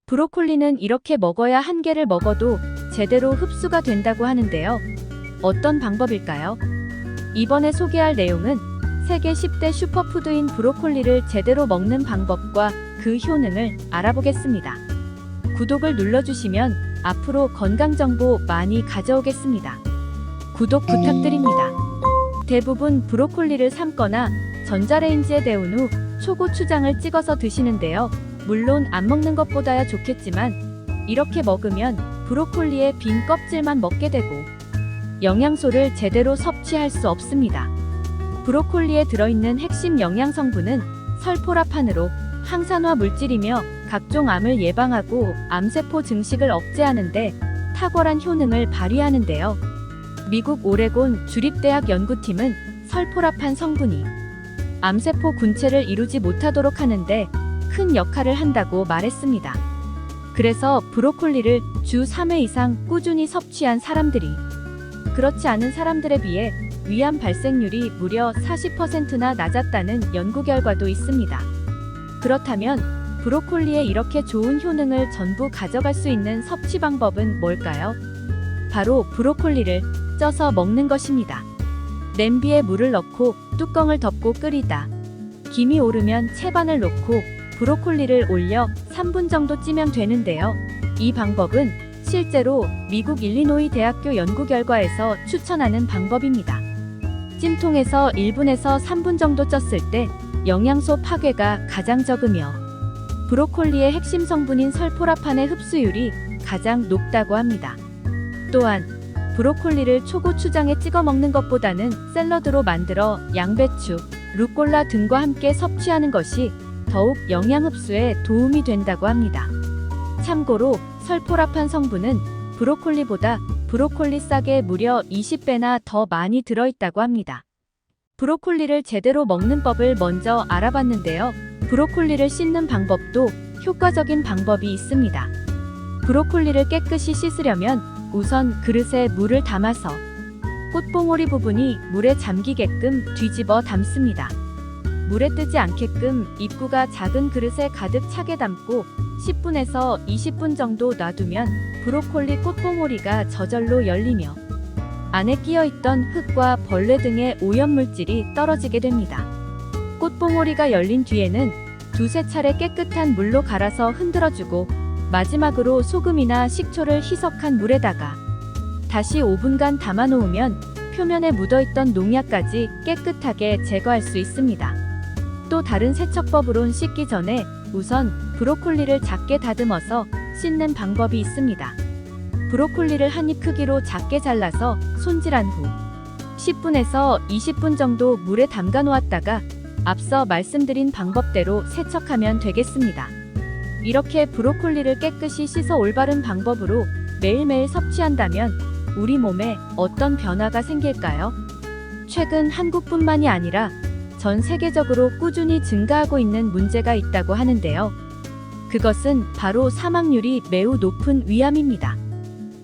브로콜리는 이렇게 먹어야 한 개를 먹어도 제대로 흡수가 된다고 하는데요. 어떤 방법일까요? 이번에 소개할 내용은 세계 10대 슈퍼푸드인 브로콜리를 제대로 먹는 방법과 그 효능을 알아보겠습니다. 구독을 눌러주시면 앞으로 건강정보 많이 가져오겠습니다. 구독 부탁드립니다. 대부분 브로콜리를 삶거나 전자레인지에 데운 후 초고추장을 찍어서 드시는데요. 물론 안 먹는 것보다야 좋겠지만 이렇게 먹으면 브로콜리의 빈 껍질만 먹게 되고 영양소를 제대로 섭취할 수 없습니다. 브로콜리에 들어있는 핵심 영양 성분은 설포라판으로 항산화 물질이며 각종 암을 예방하고 암세포 증식을 억제하는 데 탁월한 효능을 발휘하는데요. 미국 오레곤 주립대학 연구팀은 설포라판 성분이 암세포 군체를 이루지 못하도록 하는데 큰 역할을 한다고 말했습니다. 그래서 브로콜리를 주 3회 이상 꾸준히 섭취한 사람들이 그렇지 않은 사람들에 비해 위암 발생률이 무려 40%나 낮았다는 연구 결과도 있습니다. 그렇다면 브로콜리의 이렇게 좋은 효능을 전부 가져갈 수 있는 섭취 방법은 뭘까요? 바로 브로콜리를 쪄서 먹는 것입니다. 냄비에 물을 넣고 뚜껑을 덮고 끓이다. 김이 오르면 채반을 넣고 브로콜리를 올려 3분 정도 찌면 되는데요. 이 방법은 실제로 미국 일리노이 대학교 연구 결과에서 추천하는 방법입니다. 찜통에서 1분에서 3분 정도 쪘을 때 영양소 파괴가 가장 적으며 브로콜리의 핵심 성분인 설포라판의 흡수율이 가장 높다고 합니다. 또한 브로콜리를 초고추장에 찍어 먹는 것보다는 샐러드로 만들어 양배추, 루꼴라 등과 함께 섭취하는 것이 더욱 영양 흡수에 도움이 된다고 합니다. 참고로 설포라판 성분은 브로콜리보다 브로콜리 싹에 무려 20배나 더 많이 들어있다고 합니다. 브로콜리를 제대로 먹는 법을 먼저 알아봤는데요. 브로콜리를 씻는 방법도 효과적인 방법이 있습니다. 브로콜리를 깨끗이 씻으려면 우선 그릇에 물을 담아서 꽃봉오리 부분이 물에 잠기게끔 뒤집어 담습니다. 물에 뜨지 않게끔 입구가 작은 그릇에 가득 차게 담고 10분에서 20분 정도 놔두면 브로콜리 꽃봉오리가 저절로 열리며 안에 끼어있던 흙과 벌레 등의 오염물질이 떨어지게 됩니다. 꽃봉오리가 열린 뒤에는 두세 차례 깨끗한 물로 갈아서 흔들어주고 마지막으로 소금이나 식초를 희석한 물에다가 다시 5분간 담아놓으면 표면에 묻어있던 농약까지 깨끗하게 제거할 수 있습니다. 또 다른 세척법으론 씻기 전에 우선 브로콜리를 작게 다듬어서 씻는 방법이 있습니다. 브로콜리를 한 입 크기로 작게 잘라서 손질한 후 10분에서 20분 정도 물에 담가 놓았다가 앞서 말씀드린 방법대로 세척하면 되겠습니다. 이렇게 브로콜리를 깨끗이 씻어 올바른 방법으로 매일매일 섭취한다면 우리 몸에 어떤 변화가 생길까요? 최근 한국뿐만이 아니라 전 세계적으로 꾸준히 증가하고 있는 문제가 있다고 하는데요. 그것은 바로 사망률이 매우 높은 위암입니다.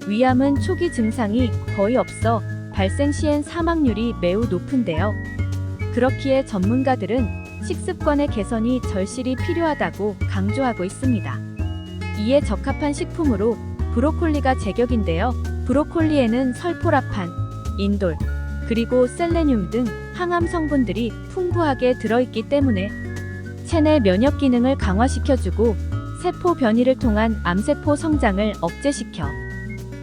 위암은 초기 증상이 거의 없어 발생 시엔 사망률이 매우 높은데요. 그렇기에 전문가들은 식습관의 개선이 절실히 필요하다고 강조하고 있습니다. 이에 적합한 식품으로 브로콜리가 제격인데요. 브로콜리에는 설포라판, 인돌, 그리고 셀레늄 등 항암 성분들이 풍부하게 들어있기 때문에 체내 면역 기능을 강화시켜주고 세포 변이를 통한 암세포 성장을 억제시켜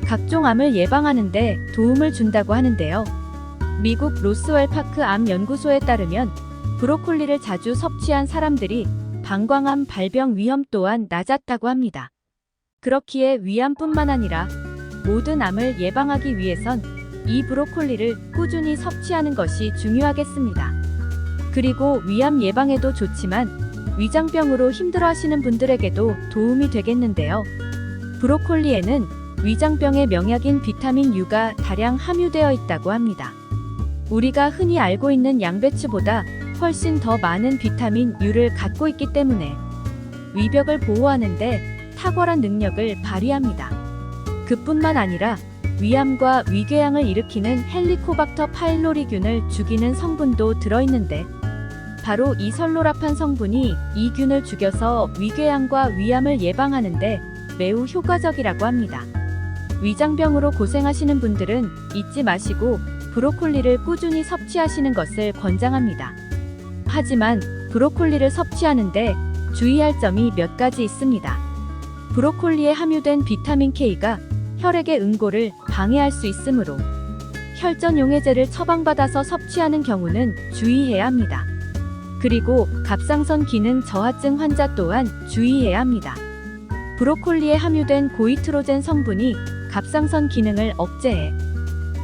각종 암을 예방하는 데 도움을 준다고 하는데요. 미국 로스웰 파크 암 연구소에 따르면 브로콜리를 자주 섭취한 사람들이 방광암 발병 위험 또한 낮았다고 합니다. 그렇기에 위암뿐만 아니라 모든 암을 예방하기 위해선 이 브로콜리를 꾸준히 섭취하는 것이 중요하겠습니다. 그리고 위암 예방에도 좋지만 위장병으로 힘들어하시는 분들에게도 도움이 되겠는데요. 브로콜리에는 위장병의 명약인 비타민 U가 다량 함유되어 있다고 합니다. 우리가 흔히 알고 있는 양배추보다 훨씬 더 많은 비타민 U를 갖고 있기 때문에 위벽을 보호하는 데 탁월한 능력을 발휘합니다. 그뿐만 아니라 위암과 위궤양을 일으키는 헬리코박터 파일로리균을 죽이는 성분도 들어있는데 바로 이 설로라판 성분이 이 균을 죽여서 위궤양과 위암을 예방하는 데 매우 효과적이라고 합니다. 위장병으로 고생하시는 분들은 잊지 마시고 브로콜리를 꾸준히 섭취하시는 것을 권장합니다. 하지만 브로콜리를 섭취하는데 주의할 점이 몇 가지 있습니다. 브로콜리에 함유된 비타민 K가 혈액의 응고를 방해할 수 있으므로 혈전용해제를 처방받아서 섭취하는 경우는 주의해야 합니다. 그리고 갑상선 기능 저하증 환자 또한 주의해야 합니다. 브로콜리에 함유된 고이트로젠 성분이 갑상선 기능을 억제해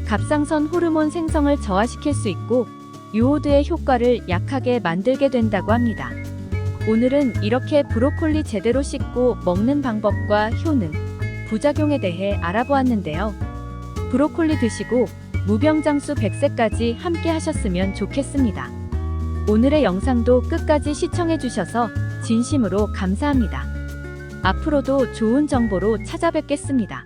갑상선 호르몬 생성을 저하시킬 수 있고 요오드의 효과를 약하게 만들게 된다고 합니다. 오늘은 이렇게 브로콜리 제대로 씻고 먹는 방법과 효능, 부작용에 대해 알아보았는데요. 브로콜리 드시고 무병장수 100세까지 함께 하셨으면 좋겠습니다. 오늘의 영상도 끝까지 시청해 주셔서 진심으로 감사합니다. 앞으로도 좋은 정보로 찾아뵙겠습니다.